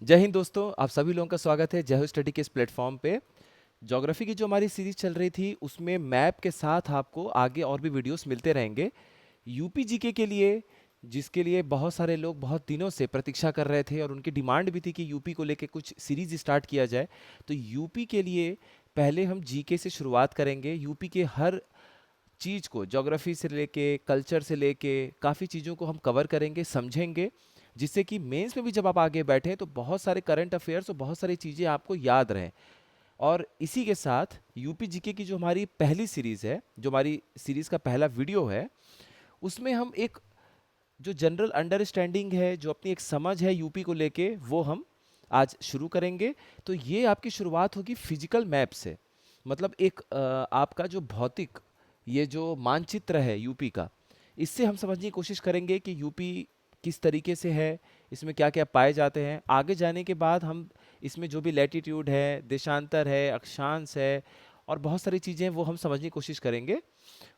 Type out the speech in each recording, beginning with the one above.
जय हिंद दोस्तों, आप सभी लोगों का स्वागत है जय हो स्टडी के इस प्लेटफॉर्म पे। ज्योग्राफी की जो हमारी सीरीज चल रही थी उसमें मैप के साथ आपको आगे और भी वीडियोस मिलते रहेंगे। यूपी जीके के लिए, जिसके लिए बहुत सारे लोग बहुत दिनों से प्रतीक्षा कर रहे थे और उनकी डिमांड भी थी कि यूपी को लेके कुछ सीरीज स्टार्ट किया जाए। तो यूपी के लिए पहले हम जीके से शुरुआत करेंगे। यूपी के हर चीज़ को, ज्योग्राफी से लेके कल्चर से लेके काफ़ी चीज़ों को हम कवर करेंगे, समझेंगे, जिससे कि मेंस में भी जब आप आगे बैठें तो बहुत सारे करंट अफेयर्स और बहुत सारी चीज़ें आपको याद रहें। और इसी के साथ यूपी जीके की जो हमारी पहली सीरीज़ है, जो हमारी सीरीज़ का पहला वीडियो है, उसमें हम एक जो जनरल अंडरस्टैंडिंग है, जो अपनी एक समझ है यूपी को लेके, वो हम आज शुरू करेंगे। तो ये आपकी शुरुआत होगी फिजिकल मैप से। मतलब एक आपका जो भौतिक, ये जो मानचित्र है यूपी का, इससे हम समझने की कोशिश करेंगे कि यूपी किस तरीके से है, इसमें क्या क्या पाए जाते हैं। आगे जाने के बाद हम इसमें जो भी लैटिट्यूड है, देशांतर है, अक्षांश है और बहुत सारी चीज़ें हैं, वो हम समझने की कोशिश करेंगे।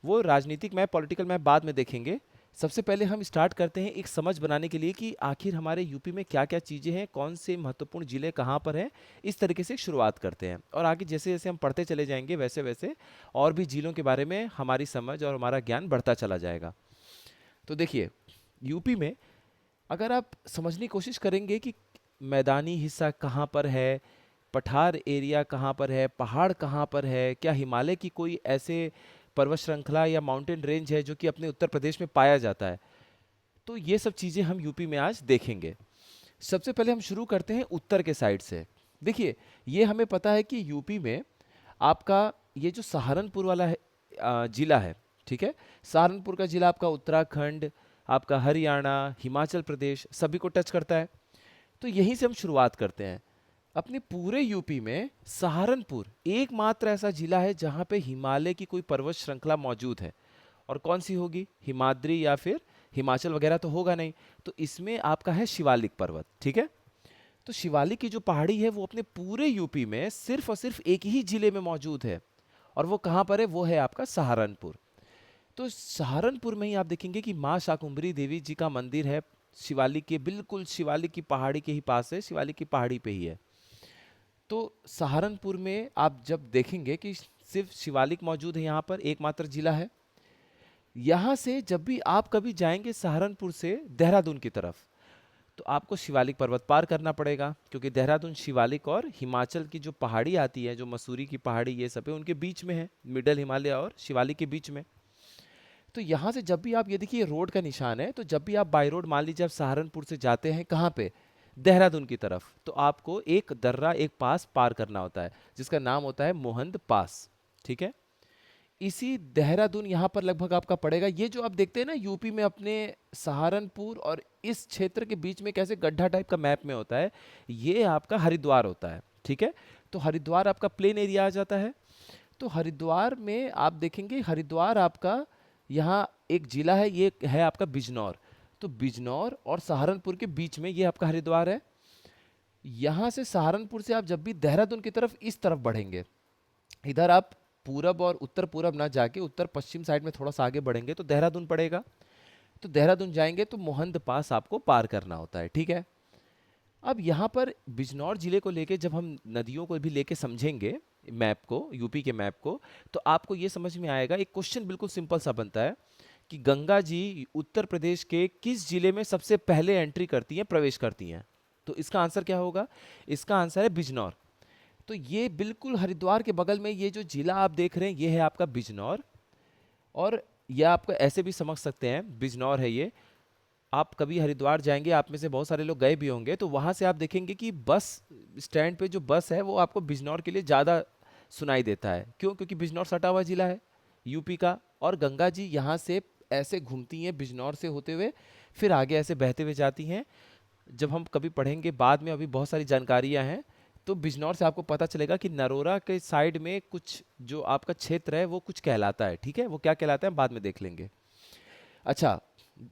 वो राजनीतिक मैप, पॉलिटिकल मैप बाद में देखेंगे। सबसे पहले हम स्टार्ट करते हैं एक समझ बनाने के लिए कि आखिर हमारे यूपी में क्या क्या चीज़ें हैं, कौन से महत्वपूर्ण जिले कहाँ पर हैं। इस तरीके से शुरुआत करते हैं और आगे जैसे जैसे हम पढ़ते चले जाएंगे वैसे वैसे और भी जिलों के बारे में हमारी समझ और हमारा ज्ञान बढ़ता चला जाएगा। तो देखिए, यूपी में अगर आप समझने की कोशिश करेंगे कि मैदानी हिस्सा कहाँ पर है, पठार एरिया कहाँ पर है, पहाड़ कहाँ पर है, क्या हिमालय की कोई ऐसे पर्वत श्रृंखला या माउंटेन रेंज है जो कि अपने उत्तर प्रदेश में पाया जाता है, तो ये सब चीज़ें हम यूपी में आज देखेंगे। सबसे पहले हम शुरू करते हैं उत्तर के साइड से। देखिए, ये हमें पता है कि यूपी में आपका ये जो सहारनपुर वाला है, जिला है, ठीक है। सहारनपुर का जिला आपका उत्तराखंड, आपका हरियाणा, हिमाचल प्रदेश सभी को टच करता है। तो यहीं से हम शुरुआत करते हैं। अपने पूरे यूपी में सहारनपुर एकमात्र ऐसा जिला है जहां पे हिमालय की कोई पर्वत श्रृंखला मौजूद है। और कौन सी होगी? हिमाद्री या फिर हिमाचल वगैरह तो होगा नहीं। तो इसमें आपका है शिवालिक पर्वत, ठीक है। तो शिवालिक की जो पहाड़ी है वो अपने पूरे यूपी में सिर्फ और सिर्फ एक ही जिले में मौजूद है। और वो कहाँ पर है? वो है आपका सहारनपुर। तो सहारनपुर में ही आप देखेंगे कि माँ शाकुंभरी देवी जी का मंदिर है। शिवालिक के बिल्कुल, शिवालिक की पहाड़ी के ही पास है, शिवालिक की पहाड़ी पे ही है। तो सहारनपुर में आप जब देखेंगे कि सिर्फ शिवालिक मौजूद है, यहाँ पर एकमात्र जिला है। यहाँ से जब भी आप कभी जाएंगे सहारनपुर से देहरादून की तरफ, तो आपको शिवालिक पर्वत पार करना पड़ेगा, क्योंकि देहरादून शिवालिक और हिमाचल की जो पहाड़ी आती है, जो मसूरी की पहाड़ी, ये सब है उनके बीच में है, मिडल हिमालय और शिवालिक के बीच में। तो यहाँ से जब भी आप, ये देखिए रोड का निशान है, तो जब भी आप बाई रोड, मान लीजिए आप सहारनपुर से जाते हैं कहाँ पे, देहरादून की तरफ, तो आपको एक दर्रा, एक पास पार करना होता है जिसका नाम होता है मोहंद पास, ठीक है। इसी देहरादून यहाँ पर लगभग आपका पड़ेगा। ये जो आप देखते हैं ना यूपी में अपने, सहारनपुर और इस क्षेत्र के बीच में कैसे गड्ढा टाइप का मैप में होता है, ये आपका हरिद्वार होता है, ठीक है। तो हरिद्वार आपका प्लेन एरिया आ जाता है। तो हरिद्वार में आप देखेंगे, हरिद्वार आपका यहाँ एक जिला है, ये है आपका बिजनौर। तो बिजनौर और सहारनपुर के बीच में ये आपका हरिद्वार है। यहाँ से सहारनपुर से आप जब भी देहरादून की तरफ इस तरफ बढ़ेंगे, इधर आप पूरब और उत्तर पूरब ना जाके उत्तर पश्चिम साइड में थोड़ा सा आगे बढ़ेंगे तो देहरादून पड़ेगा। तो देहरादून जाएंगे तो मोहंद पास आपको पार करना होता है, ठीक है। अब यहाँ पर बिजनौर जिले को लेके जब हम नदियों को भी लेके समझेंगे, मैप को, यूपी के मैप को, तो आपको ये समझ में आएगा। एक क्वेश्चन बिल्कुल सिंपल सा बनता है कि गंगा जी उत्तर प्रदेश के किस जिले में सबसे पहले एंट्री करती हैं, प्रवेश करती हैं? तो इसका आंसर क्या होगा? इसका आंसर है बिजनौर। तो ये बिल्कुल हरिद्वार के बगल में ये जो जिला आप देख रहे हैं, ये है आपका बिजनौर। और ये आप ऐसे भी समझ सकते हैं, बिजनौर है ये। आप कभी हरिद्वार जाएंगे, आप में से बहुत सारे लोग गए भी होंगे, तो वहां से आप देखेंगे कि बस स्टैंड पे जो बस है वो आपको बिजनौर के लिए ज़्यादा सुनाई देता है। क्यों? क्योंकि बिजनौर सटा हुआ जिला है यूपी का, और गंगा जी यहाँ से ऐसे घूमती हैं बिजनौर से होते हुए, फिर आगे ऐसे बहते हुए जाती हैं। जब हम कभी पढ़ेंगे बाद में, अभी बहुत सारी जानकारियां हैं, तो बिजनौर से आपको पता चलेगा कि नरोरा के साइड में कुछ जो आपका क्षेत्र है वो कुछ कहलाता है, ठीक है। वो क्या कहलाता है बाद में देख लेंगे। अच्छा,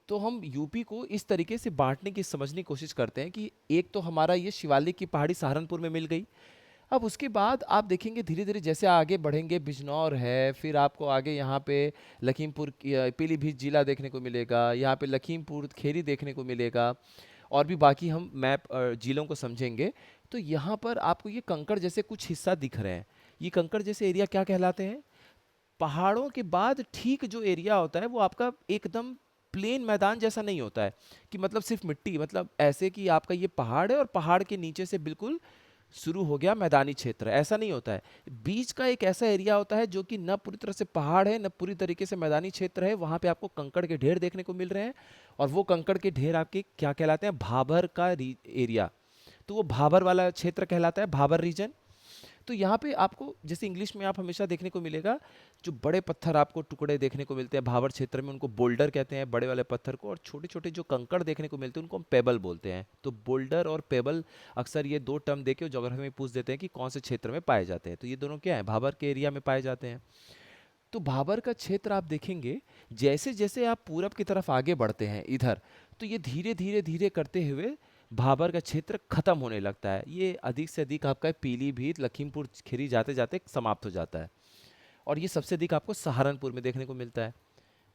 तो हम यूपी को इस तरीके से बांटने की, समझने की कोशिश करते हैं कि एक तो हमारा ये शिवालिक की पहाड़ी सहारनपुर में मिल गई। अब उसके बाद आप देखेंगे धीरे धीरे जैसे आगे बढ़ेंगे, बिजनौर है, फिर आपको आगे यहाँ पे पीलीभीत जिला देखने को मिलेगा, यहाँ पे लखीमपुर खेरी देखने को मिलेगा। और भी बाकी हम मैप झीलों को समझेंगे। तो यहाँ पर आपको ये कंकड़ जैसे कुछ हिस्सा दिख रहे हैं। ये कंकड़ जैसे एरिया क्या कहलाते हैं? पहाड़ों के बाद ठीक जो एरिया होता है वो आपका एकदम प्लेन मैदान जैसा नहीं होता है, कि मतलब सिर्फ मिट्टी, मतलब ऐसे कि आपका ये पहाड़ है और पहाड़ के नीचे से बिल्कुल शुरू हो गया मैदानी क्षेत्र, ऐसा नहीं होता है। बीच का एक ऐसा एरिया होता है जो कि न पूरी तरह से पहाड़ है न पूरी तरीके से मैदानी क्षेत्र है, वहां पे आपको कंकड़ के ढेर देखने को मिल रहे हैं। और वो कंकड़ के ढेर आपके क्या कहलाते हैं? भाबर का एरिया। तो वो भाबर वाला क्षेत्र कहलाता है, भाबर रीजन। तो यहाँ पे आपको जैसे इंग्लिश में आप हमेशा देखने को मिलेगा, जो बड़े पत्थर आपको टुकड़े देखने को मिलते हैं भावर क्षेत्र में, उनको बोल्डर कहते हैं, बड़े वाले पत्थर को। और छोटे छोटे जो कंकड़ देखने को मिलते हैं उनको हम पेबल बोलते हैं। तो बोल्डर और पेबल अक्सर ये दो टर्म देके ज्योग्राफी में पूछ देते हैं कि कौन से क्षेत्र में पाए जाते हैं। तो ये दोनों क्या है? भाबर के एरिया में पाए जाते हैं। तो भाबर का क्षेत्र आप देखेंगे, जैसे जैसे आप पूरब की तरफ आगे बढ़ते हैं इधर, तो ये धीरे धीरे धीरे करते हुए भाबर का क्षेत्र खत्म होने लगता है। ये अधिक से अधिक आपका पीलीभीत, लखीमपुर खीरी जाते जाते समाप्त हो जाता है। और ये सबसे अधिक आपको सहारनपुर में देखने को मिलता है।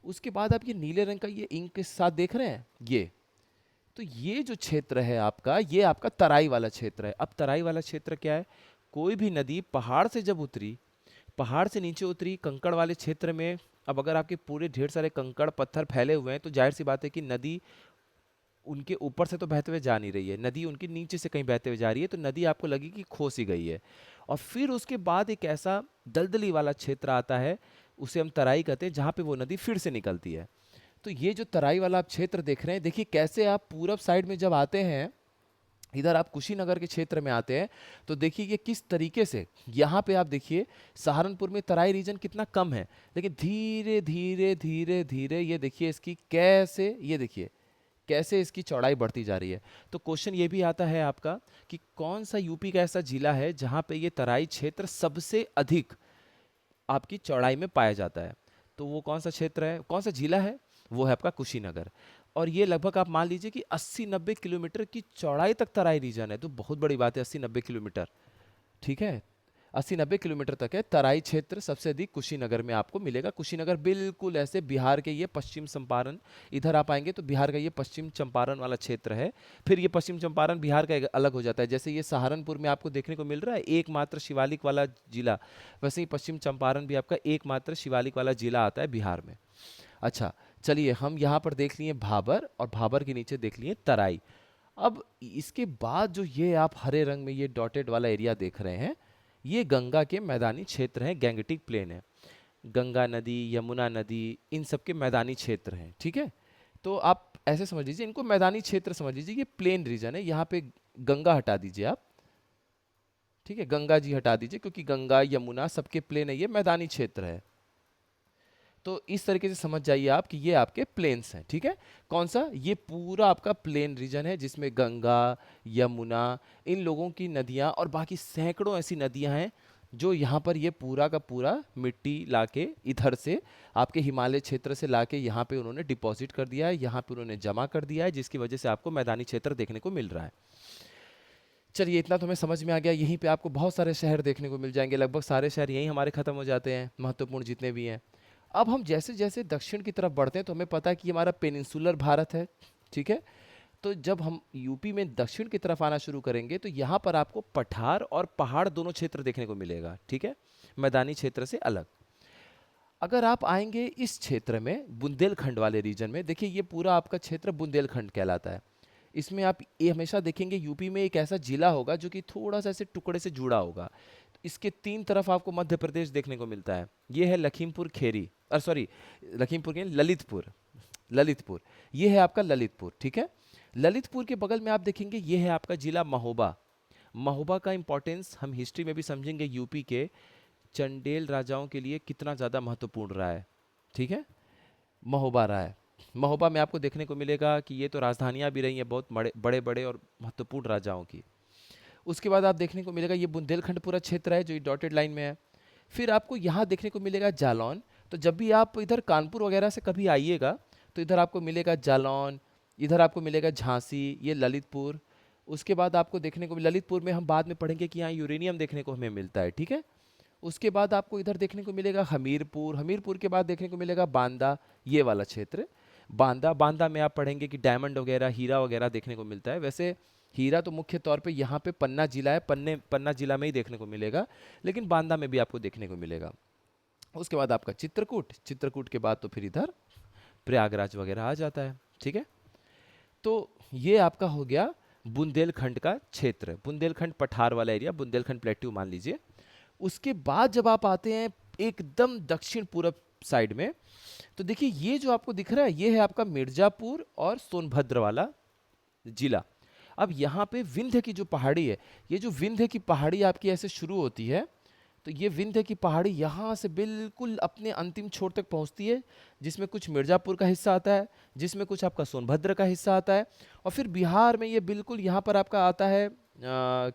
उसके बाद आप ये नीले रंग का ये इंक के साथ देख रहे हैं, ये तो ये जो क्षेत्र है आपका, ये आपका तराई वाला क्षेत्र है। अब तराई वाला क्षेत्र क्या है? कोई भी नदी पहाड़ से जब उतरी, पहाड़ से नीचे उतरी कंकड़ वाले क्षेत्र में, अब अगर आपके पूरे ढेर सारे कंकड़ पत्थर फैले हुए हैं तो जाहिर सी बात है कि नदी उनके ऊपर से तो बहते हुए जा नहीं रही है, नदी उनके नीचे से कहीं बहते हुए जा रही है। तो नदी आपको लगी कि खो सी गई है। और फिर उसके बाद एक ऐसा दलदली वाला क्षेत्र आता है, उसे हम तराई कहते हैं, जहाँ पे वो नदी फिर से निकलती है। तो ये जो तराई वाला आप क्षेत्र देख रहे हैं, देखिए कैसे आप पूरब साइड में जब आते हैं, इधर आप कुशीनगर के क्षेत्र में आते हैं, तो देखिए ये किस तरीके से यहाँ पे आप देखिए सहारनपुर में तराई रीजन कितना कम है, लेकिन धीरे धीरे धीरे धीरे ये देखिए इसकी कैसे, ये देखिए कैसे इसकी चौड़ाई बढ़ती जा रही है। तो क्वेश्चन ये भी आता है आपका कि कौन सा यूपी का ऐसा जिला है जहाँ पे ये तराई क्षेत्र सबसे अधिक आपकी चौड़ाई में पाया जाता है? तो वो कौन सा क्षेत्र है, कौन सा जिला है? वो है आपका कुशीनगर। और ये लगभग आप मान लीजिए कि 80-90 किलोमीटर की चौड़ाई तक तराई रीजन है। तो बहुत बड़ी बात है 80-90 किलोमीटर, ठीक है। 80-90 किलोमीटर तक है तराई क्षेत्र, सबसे अधिक कुशीनगर में आपको मिलेगा। कुशीनगर बिल्कुल ऐसे बिहार के ये पश्चिम चंपारण, इधर आप आएंगे तो बिहार का ये पश्चिम चंपारण वाला क्षेत्र है। फिर ये पश्चिम चंपारण बिहार का एक अलग हो जाता है। जैसे ये सहारनपुर में आपको देखने को मिल रहा है एकमात्र शिवालिक वाला जिला, वैसे ही पश्चिम चंपारण भी आपका एकमात्र शिवालिक वाला जिला आता है बिहार में। अच्छा, चलिए हम यहाँ पर देख लिए भाबर, और भाबर के नीचे देख लिए तराई। अब इसके बाद जो ये आप हरे रंग में ये डॉटेड वाला एरिया देख रहे हैं, ये गंगा के मैदानी क्षेत्र हैं, गैंगटिक प्लेन है। गंगा नदी, यमुना नदी, इन सब के मैदानी क्षेत्र हैं, ठीक है। तो आप ऐसे समझ लीजिए, इनको मैदानी क्षेत्र समझ लीजिए, ये प्लेन रीजन है। यहाँ पे गंगा हटा दीजिए आप, ठीक है, गंगा जी हटा दीजिए, क्योंकि गंगा यमुना सबके प्लेन है, ये मैदानी क्षेत्र है। तो इस तरीके से समझ जाइए आप कि ये आपके प्लेन्स हैं, ठीक है। कौन सा? ये पूरा आपका प्लेन रीजन है जिसमें गंगा, यमुना, इन लोगों की नदियां और बाकी सैकड़ों ऐसी नदियां हैं जो यहाँ पर ये पूरा का पूरा मिट्टी लाके इधर से आपके हिमालय क्षेत्र से लाके यहाँ पे उन्होंने डिपॉजिट कर दिया है, यहाँ पे उन्होंने जमा कर दिया है, जिसकी वजह से आपको मैदानी क्षेत्र देखने को मिल रहा है। चलिए इतना तो हमें समझ में आ गया। यहीं पे आपको बहुत सारे शहर देखने को मिल जाएंगे, लगभग सारे शहर यहीं हमारे खत्म हो जाते हैं, महत्वपूर्ण जितने भी हैं। अब हम जैसे जैसे दक्षिण की तरफ बढ़ते हैं तो हमें पता है कि हमारा पेनिनसुलर भारत है, ठीक है। तो जब हम यूपी में दक्षिण की तरफ आना शुरू करेंगे तो यहाँ पर आपको पठार और पहाड़ दोनों क्षेत्र देखने को मिलेगा, ठीक है, मैदानी क्षेत्र से अलग। अगर आप आएंगे इस क्षेत्र में बुंदेलखंड वाले रीजन में, देखिए ये पूरा आपका क्षेत्र बुंदेलखंड कहलाता है। इसमें आप ये हमेशा देखेंगे यूपी में एक ऐसा जिला होगा जो कि थोड़ा सा ऐसे टुकड़े से जुड़ा होगा। इसके तीन तरफ आपको मध्य प्रदेश देखने को मिलता है। ये है लखीमपुर खेरी, और सॉरी लखीमपुर के ललितपुर, ललितपुर, ये है आपका ललितपुर, ठीक है। ललितपुर के बगल में आप देखेंगे ये है आपका जिला महोबा। महोबा का इंपॉर्टेंस हम हिस्ट्री में भी समझेंगे, यूपी के चंडेल राजाओं के लिए कितना ज़्यादा महत्वपूर्ण रहा है, ठीक है। महोबा रहा है। महोबा में आपको देखने को मिलेगा कि ये तो राजधानियाँ भी रही हैं बहुत बड़े बड़े बड़े और महत्वपूर्ण राजाओं की। उसके बाद आप देखने को मिलेगा ये बुंदेलखंड पूरा क्षेत्र है जो ये डॉटेड लाइन में है। फिर आपको यहाँ देखने को मिलेगा जालौन। तो जब भी आप इधर कानपुर वगैरह से कभी आइएगा तो इधर आपको मिलेगा जालौन, इधर आपको मिलेगा झांसी, ये ललितपुर। उसके बाद आपको देखने को ललितपुर में हम बाद में पढ़ेंगे कि यहाँ यूरेनियम देखने को हमें मिलता है, ठीक है। उसके बाद आपको इधर देखने को मिलेगा हमीरपुर, हमीरपुर के बाद देखने को मिलेगा बांदा, ये वाला क्षेत्र। बांदा, बांदा में आप पढ़ेंगे कि डायमंड वगैरह, हीरा वगैरह देखने को मिलता है। वैसे हीरा तो मुख्य तौर पे यहाँ पे पन्ना जिला है, पन्ना जिला में ही देखने को मिलेगा, लेकिन बांदा में भी आपको देखने को मिलेगा। उसके बाद आपका चित्रकूट, चित्रकूट के बाद तो फिर इधर प्रयागराज वगैरह आ जाता है। ठीक है, तो ये आपका हो गया बुंदेलखंड का क्षेत्र, बुंदेलखंड पठार वाला एरिया, बुंदेलखंड प्लेट्यू मान लीजिए। उसके बाद जब आप आते हैं एकदम दक्षिण पूरब साइड में, तो देखिए ये जो आपको दिख रहा है ये है आपका मिर्जापुर और सोनभद्र वाला जिला। अब यहाँ पे विंध्य की जो पहाड़ी है, ये जो विंध्य की पहाड़ी आपकी ऐसे शुरू होती है, तो ये विंध्य की पहाड़ी यहाँ से बिल्कुल अपने अंतिम छोर तक पहुँचती है, जिसमें कुछ मिर्जापुर का हिस्सा आता है, जिसमें कुछ आपका सोनभद्र का हिस्सा आता है, और फिर बिहार में ये बिल्कुल यहाँ पर आपका आता है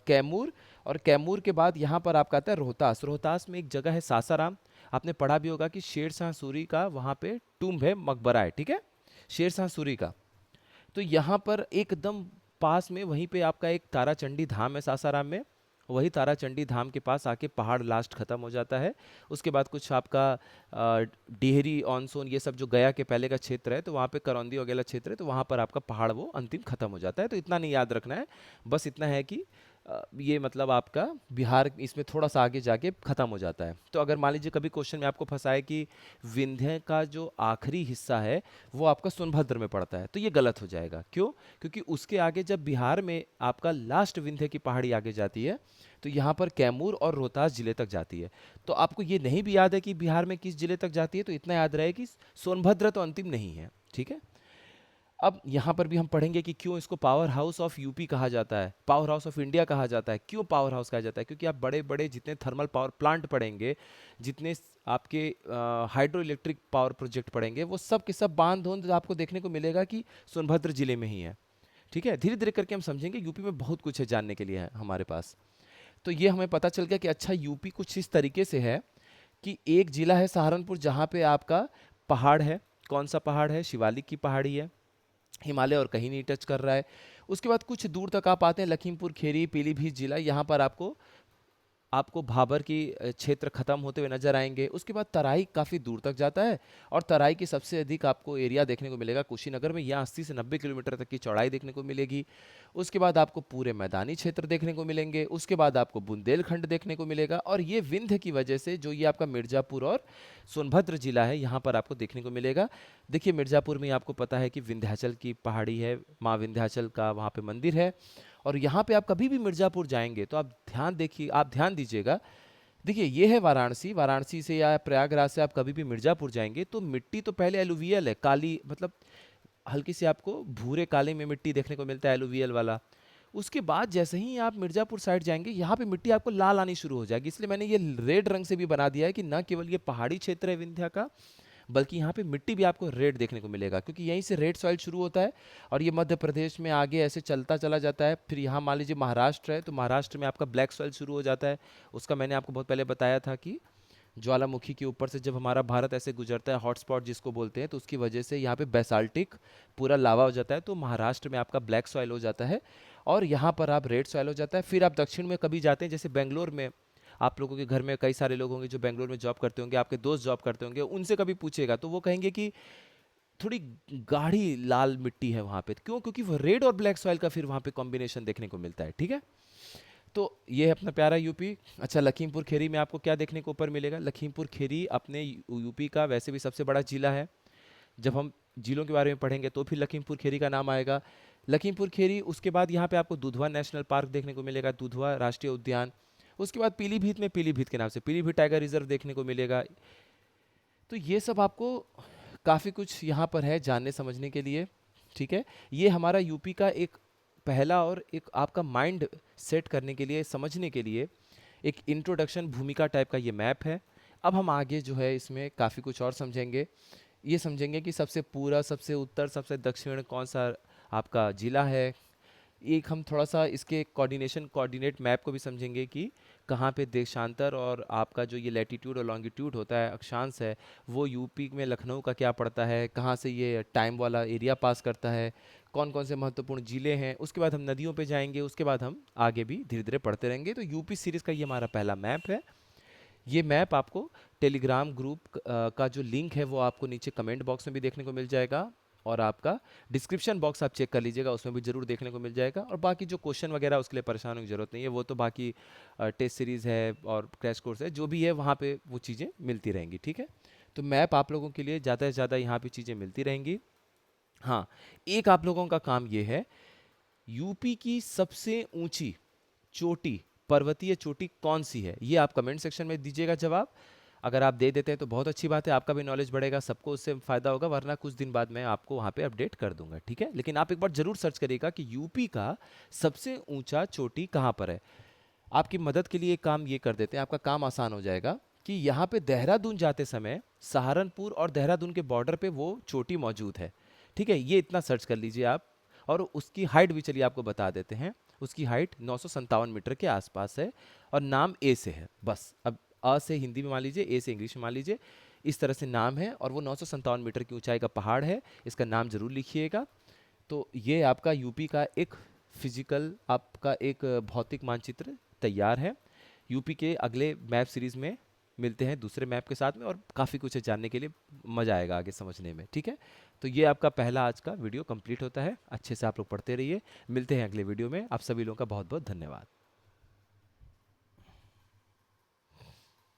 कैमूर, और कैमूर के बाद यहाँ पर आपका आता है रोहतास। रोहतास में एक जगह है सासाराम, आपने पढ़ा भी होगा कि शेरशाह सूरी का वहाँ पे टूम्ब है, मकबरा है, ठीक है, शेरशाह सूरी का। तो यहाँ पर एकदम पास में वहीं पे आपका एक ताराचंडी धाम है सासाराम में, वही ताराचंडी धाम के पास आके पहाड़ लास्ट खत्म हो जाता है। उसके बाद कुछ आपका डिहरी ऑनसोन ये सब जो गया के पहले का क्षेत्र है, तो वहाँ पे करौंदी वगैरह क्षेत्र है, तो वहाँ पर आपका पहाड़ वो अंतिम खत्म हो जाता है। तो इतना नहीं याद रखना है, बस इतना है कि ये मतलब आपका बिहार इसमें थोड़ा सा आगे जाके खत्म हो जाता है। तो अगर मान लीजिए कभी क्वेश्चन में आपको फंसाए कि विंध्य का जो आखिरी हिस्सा है वो आपका सोनभद्र में पड़ता है, तो ये गलत हो जाएगा। क्यों? क्योंकि उसके आगे जब बिहार में आपका लास्ट विंध्य की पहाड़ी आगे जाती है, तो यहाँ पर कैमूर और रोहतास जिले तक जाती है। तो आपको ये नहीं भी याद है कि बिहार में किस जिले तक जाती है, तो इतना याद रहे कि सोनभद्र तो अंतिम नहीं है। ठीक है, अब यहाँ पर भी हम पढ़ेंगे कि क्यों इसको पावर हाउस ऑफ यूपी कहा जाता है, पावर हाउस ऑफ इंडिया कहा जाता है। क्यों पावर हाउस कहा जाता है? क्योंकि आप बड़े बड़े जितने थर्मल पावर प्लांट पढ़ेंगे, जितने आपके हाइड्रो इलेक्ट्रिक पावर प्रोजेक्ट पढ़ेंगे, वो सब के सब बांध होंद आपको देखने को मिलेगा कि सोनभद्र जिले में ही है। ठीक है, धीरे धीरे करके हम समझेंगे, यूपी में बहुत कुछ है जानने के लिए है हमारे पास। तो ये हमें पता चल गया कि अच्छा यूपी कुछ इस तरीके से है कि एक जिला है सहारनपुर जहाँ पे आपका पहाड़ है। कौन सा पहाड़ है? शिवालिक की पहाड़ी है, हिमालय और कहीं नहीं टच कर रहा है। उसके बाद कुछ दूर तक आप आते हैं लखीमपुर खेरी, पीलीभीत जिला, यहाँ पर आपको आपको भाबर की क्षेत्र खत्म होते हुए नजर आएंगे। उसके बाद तराई काफ़ी दूर तक जाता है, और तराई की सबसे अधिक आपको एरिया देखने को मिलेगा कुशीनगर में, यहाँ 80 से 90 किलोमीटर तक की चौड़ाई देखने को मिलेगी। उसके बाद आपको पूरे मैदानी क्षेत्र देखने को मिलेंगे। उसके बाद आपको बुंदेलखंड देखने को मिलेगा, और ये विंध्य की वजह से जो ये आपका मिर्जापुर और सोनभद्र जिला है यहाँ पर आपको देखने को मिलेगा। देखिए मिर्जापुर में आपको पता है कि विंध्याचल की पहाड़ी है, माँ विंध्याचल का वहाँ पे मंदिर है। और यहाँ पे आप कभी भी मिर्जापुर जाएंगे तो आप ध्यान दीजिएगा। देखिए ये है वाराणसी, वाराणसी से या प्रयागराज से आप कभी भी मिर्जापुर जाएंगे तो मिट्टी तो पहले एलुवियल है, काली, मतलब हल्की सी आपको भूरे काले में मिट्टी देखने को मिलता है, एलुवियल वाला। उसके बाद जैसे ही आप मिर्जापुर साइड जाएंगे यहाँ पे मिट्टी आपको लाल आनी शुरू हो जाएगी। इसलिए मैंने ये रेड रंग से भी बना दिया है कि न केवल ये पहाड़ी क्षेत्र है विंध्या का, बल्कि यहाँ पे मिट्टी भी आपको रेड देखने को मिलेगा, क्योंकि यहीं से रेड सॉइल शुरू होता है और ये मध्य प्रदेश में आगे ऐसे चलता चला जाता है। फिर यहाँ मान लीजिए महाराष्ट्र है, तो महाराष्ट्र में आपका ब्लैक सॉइल शुरू हो जाता है। उसका मैंने आपको बहुत पहले बताया था कि ज्वालामुखी के ऊपर से जब हमारा भारत ऐसे गुजरता है, हॉटस्पॉट जिसको बोलते हैं, तो उसकी वजह से यहाँ पे बेसाल्टिक पूरा लावा हो जाता है, तो महाराष्ट्र में आपका ब्लैक सॉइल हो जाता है और यहाँ पर आप रेड सॉइल हो जाता है। फिर आप दक्षिण में कभी जाते हैं, जैसे बेंगलोर में, आप लोगों के घर में कई सारे लोग होंगे जो बेंगलोर में जॉब करते होंगे, आपके दोस्त जॉब करते होंगे, उनसे कभी पूछेगा तो वो कहेंगे कि थोड़ी गाढ़ी लाल मिट्टी है वहाँ पे। क्यों? क्योंकि वो रेड और ब्लैक सॉइल का फिर वहाँ पे कॉम्बिनेशन देखने को मिलता है। ठीक है, तो ये है अपना प्यारा यूपी। अच्छा, लखीमपुर खेरी में आपको क्या देखने को ऊपर मिलेगा? लखीमपुर खेरी अपने यूपी का वैसे भी सबसे बड़ा जिला है। जब हम जिलों के बारे में पढ़ेंगे तो फिर लखीमपुर खेरी का नाम आएगा। लखीमपुर खेरी, उसके बाद यहाँ पे आपको दुधवा नेशनल पार्क देखने को मिलेगा, दुधवा राष्ट्रीय उद्यान। उसके बाद पीलीभीत में पीलीभीत के नाम से पीलीभीत टाइगर रिजर्व देखने को मिलेगा। तो ये सब आपको काफ़ी कुछ यहाँ पर है जानने समझने के लिए। ठीक है, ये हमारा यूपी का एक पहला और एक आपका माइंड सेट करने के लिए, समझने के लिए एक इंट्रोडक्शन भूमिका टाइप का ये मैप है। अब हम आगे जो है इसमें काफ़ी कुछ और समझेंगे। ये समझेंगे कि सबसे पूरा, सबसे उत्तर, सबसे दक्षिण कौन सा आपका जिला है। एक हम थोड़ा सा इसके कोऑर्डिनेट मैप को भी समझेंगे कि कहाँ पे देशांतर और आपका जो ये लैटिट्यूड और लॉन्गिट्यूड होता है, अक्षांश है, वो यूपी में लखनऊ का क्या पड़ता है, कहाँ से ये टाइम वाला एरिया पास करता है, कौन कौन से महत्वपूर्ण जिले हैं। उसके बाद हम नदियों पे जाएंगे, उसके बाद हम आगे भी धीरे धीरे पढ़ते रहेंगे। तो यूपी सीरीज़ का ये हमारा पहला मैप है। ये मैप आपको टेलीग्राम ग्रुप का जो लिंक है वो आपको नीचे कमेंट बॉक्स में भी देखने को मिल जाएगा। और आपका डिस्क्रिप्शन बॉक्स आप चेक कर लीजिएगा, उसमें भी ज़रूर देखने को मिल जाएगा। और बाकी जो क्वेश्चन वगैरह उसके लिए परेशान होने की ज़रूरत नहीं है, वो तो बाकी टेस्ट सीरीज़ है और क्रैश कोर्स है, जो भी है वहाँ पे वो चीज़ें मिलती रहेंगी, ठीक है। तो मैप आप लोगों के लिए ज़्यादा से ज़्यादा यहाँ पे चीज़ें मिलती रहेंगी। हाँ, एक आप लोगों का काम ये है, यूपी की सबसे ऊंची चोटी, पर्वतीय चोटी कौन सी है, ये आप कमेंट सेक्शन में दीजिएगा जवाब। अगर आप दे देते हैं तो बहुत अच्छी बात है, आपका भी नॉलेज बढ़ेगा, सबको उससे फायदा होगा, वरना कुछ दिन बाद मैं आपको वहाँ पे अपडेट कर दूंगा, ठीक है। लेकिन आप एक बार जरूर सर्च करिएगा कि यूपी का सबसे ऊंचा चोटी कहाँ पर है। आपकी मदद के लिए एक काम ये कर देते हैं, आपका काम आसान हो जाएगा कि यहाँ पे देहरादून जाते समय सहारनपुर और देहरादून के बॉर्डर पे वो चोटी मौजूद है, ठीक है। ये इतना सर्च कर लीजिए आप। और उसकी हाइट भी चलिए आपको बता देते हैं, उसकी हाइट 957 मीटर के आसपास है और नाम ए से है। बस अब अ से हिंदी में मान लीजिए, ए से इंग्लिश में मान लीजिए, इस तरह से नाम है और वो 957 मीटर की ऊंचाई का पहाड़ है। इसका नाम जरूर लिखिएगा। तो ये आपका यूपी का एक फिजिकल, आपका एक भौतिक मानचित्र तैयार है। यूपी के अगले मैप सीरीज में मिलते हैं दूसरे मैप के साथ में, और काफ़ी कुछ है जानने के लिए, मज़ा आएगा आगे समझने में, ठीक है। तो ये आपका पहला आज का वीडियो कंप्लीट होता है। अच्छे से आप लोग पढ़ते रहिए, मिलते हैं अगले वीडियो में। आप सभी लोगों का बहुत बहुत धन्यवाद।